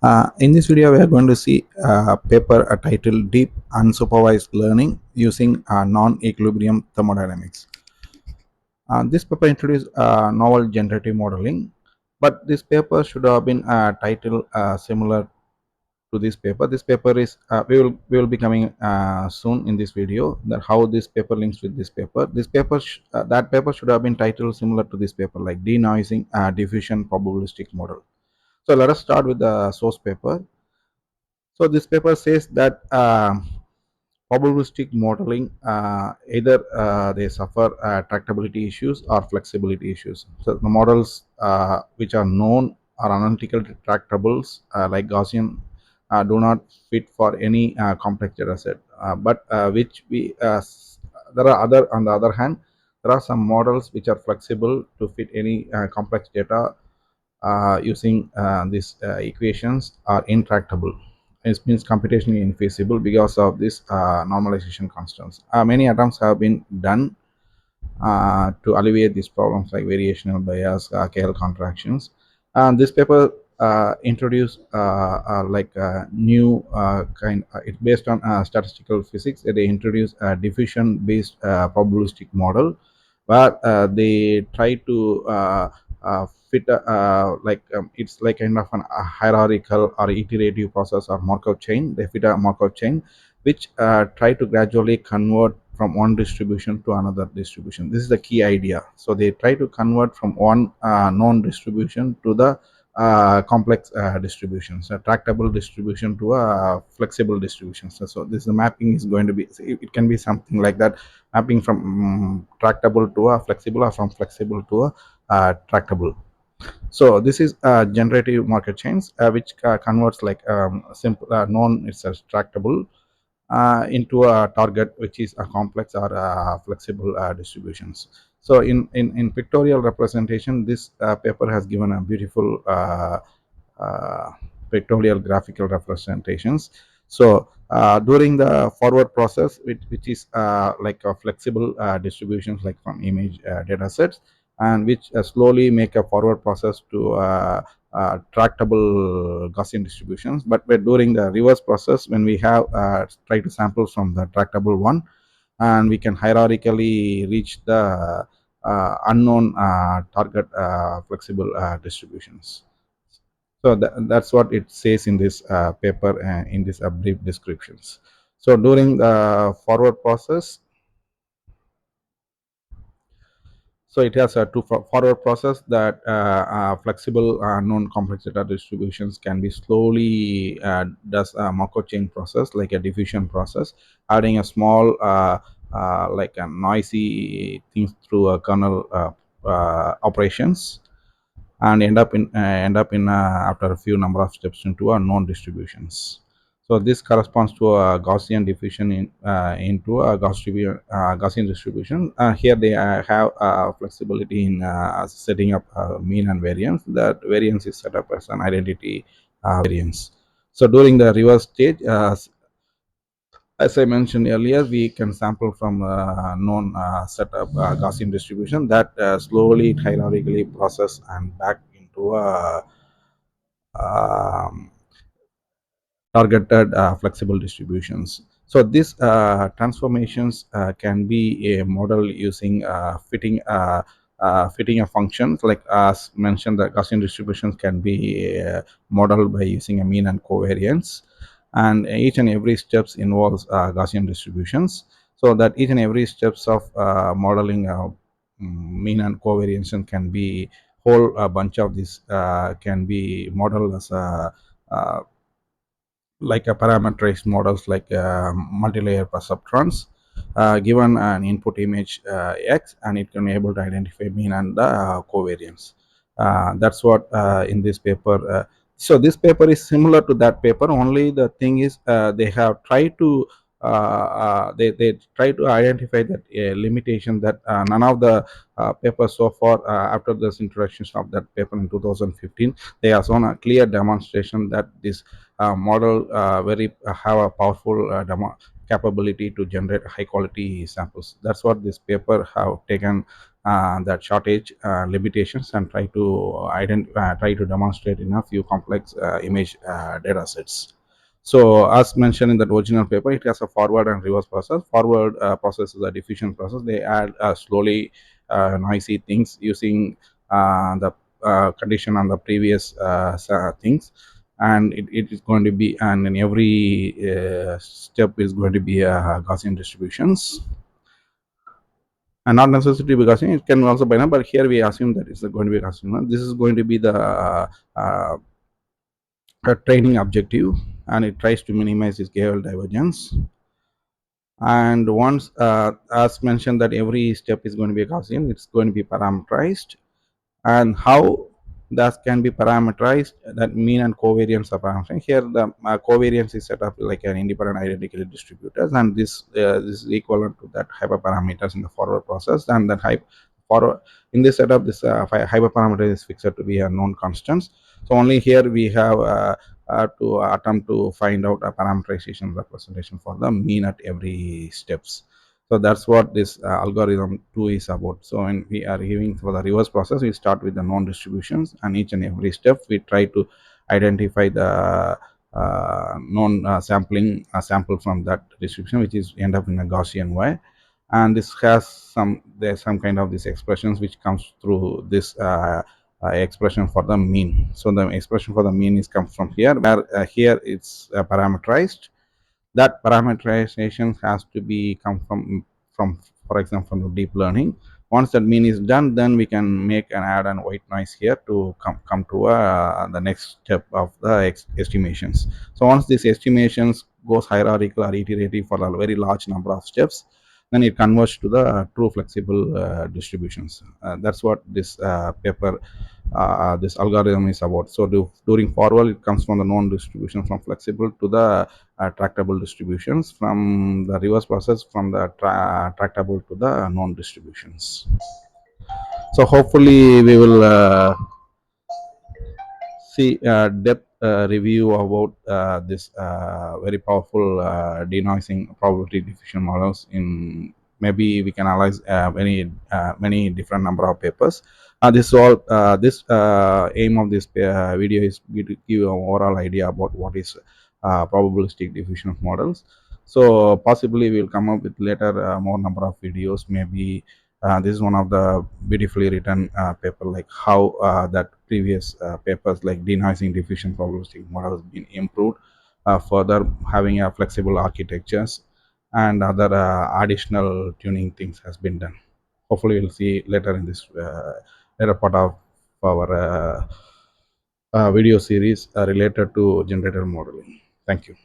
In this video, we are going to see a paper titled Deep Unsupervised Learning Using Non-Equilibrium Thermodynamics. This paper introduced novel generative modeling, but this paper should have been titled similar to this paper. This paper is we will be coming soon in this video that how this paper links with this paper. That paper should have been titled similar to this paper, like Denoising Diffusion Probabilistic Model. So let us start with the source paper. So this paper says that probabilistic modeling either they suffer tractability issues or flexibility issues. So the models which are known are analytical tractables like Gaussian do not fit for any complex data set, but which we there are other on the other hand there are some models which are flexible to fit any complex data using these equations are intractable. It means computationally infeasible because of this normalization constants. Many attempts have been done to alleviate these problems like variational bias, KL contractions. And this paper introduced like a new kind. It's based on statistical physics. They introduced a diffusion-based probabilistic model where they try to fit it's like kind of a hierarchical or iterative process or Markov chain. They fit a Markov chain which try to gradually convert from one distribution to another distribution. This is the key idea. So they try to convert from one known distribution to the complex distribution, so tractable distribution to a flexible distribution. So this the mapping is going to be, it can be something like that, mapping from tractable to a flexible or from flexible to a tractable. So this is generative market chains which converts like simple known itself tractable into a target which is a complex or flexible distributions. So in pictorial representation, this paper has given a beautiful uh, pictorial graphical representations. So during the forward process, which is like a flexible distributions like from image data sets, and which slowly make a forward process to tractable Gaussian distributions. But during the reverse process, when we have try to sample from the tractable one, and we can hierarchically reach the unknown target flexible distributions. So that's what it says in this paper in this brief descriptions. So during the forward process, so it has a forward process that flexible known complex data distributions can be slowly does a Markov chain process like a diffusion process, adding a small like a noisy things through a kernel operations, and end up in after a few number of steps into a known distributions. So this corresponds to a Gaussian diffusion into a Gaussian distribution. Here they have flexibility in setting up mean and variance. That variance is set up as an identity variance. So during the reverse stage, as I mentioned earlier, we can sample from known setup Gaussian distribution that slowly hierarchically process and back into a um, targeted flexible distributions. So these transformations can be a model using fitting a function. Like as mentioned, the Gaussian distributions can be modeled by using a mean and covariance, and each and every steps involves Gaussian distributions. So that each and every steps of modeling mean and covariance can be whole a bunch of this can be modeled as a like a parameterized models like multi-layer perceptrons given an input image x, and it can be able to identify mean and the covariance. That's what in this paper. So this paper is similar to that paper, only the thing is they have tried to they try to identify that limitation that none of the papers so far after this introduction of that paper in 2015, they have shown a clear demonstration that this model very have a powerful capability to generate high quality samples. That's what this paper have taken that shortage limitations and try to demonstrate in a few complex image data sets. So as mentioned in that original paper, it has a forward and reverse process. Forward process is a diffusion process. They add slowly noisy things using the condition on the previous things, and it is going to be, and in every step is going to be Gaussian distributions, and not necessarily because it can also be binary, but here we assume that it's going to be Gaussian. This is going to be the uh, training objective, and it tries to minimize this Gale divergence. And once, as mentioned, that every step is going to be Gaussian, it's going to be parameterized. And how that can be parameterized, that mean and covariance are parameterized. Here the covariance is set up like an independent identically distributors, and this is equivalent to that hyperparameters in the forward process, and that forward in this setup, this hyperparameter is fixed to be a known constants. So only here we have to attempt to find out a parameterization representation for the mean at every steps. So that's what this algorithm 2 is about. So when we are giving for the reverse process, we start with the known distributions, and each and every step we try to identify the known sample from that distribution, which is end up in a Gaussian way. And this has there's some kind of these expressions which comes through this expression for the mean. So the expression for the mean is comes from here, where here it's parameterized. That parameterization has to be come from for example from the deep learning. Once that mean is done, then we can make an add and white noise here to come to the next step of the estimations. So once these estimations goes hierarchical or iterative for a very large number of steps, then it converts to the true flexible distributions. That's what this paper, this algorithm is about. So during forward, it comes from the known distribution from flexible to the tractable distributions, from the reverse process from the tractable to the known distributions. So hopefully we will see depth review about this very powerful denoising probability diffusion models. In maybe we can analyze many different number of papers. This aim of this video is to give an overall idea about what is probabilistic diffusion models. So possibly we'll come up with later more number of videos. Maybe this is one of the beautifully written paper, like how that previous papers like denoising diffusion probabilistic model has been improved, further having a flexible architectures and other additional tuning things has been done. Hopefully we'll see later in this later part of our video series related to generative modeling. Thank you.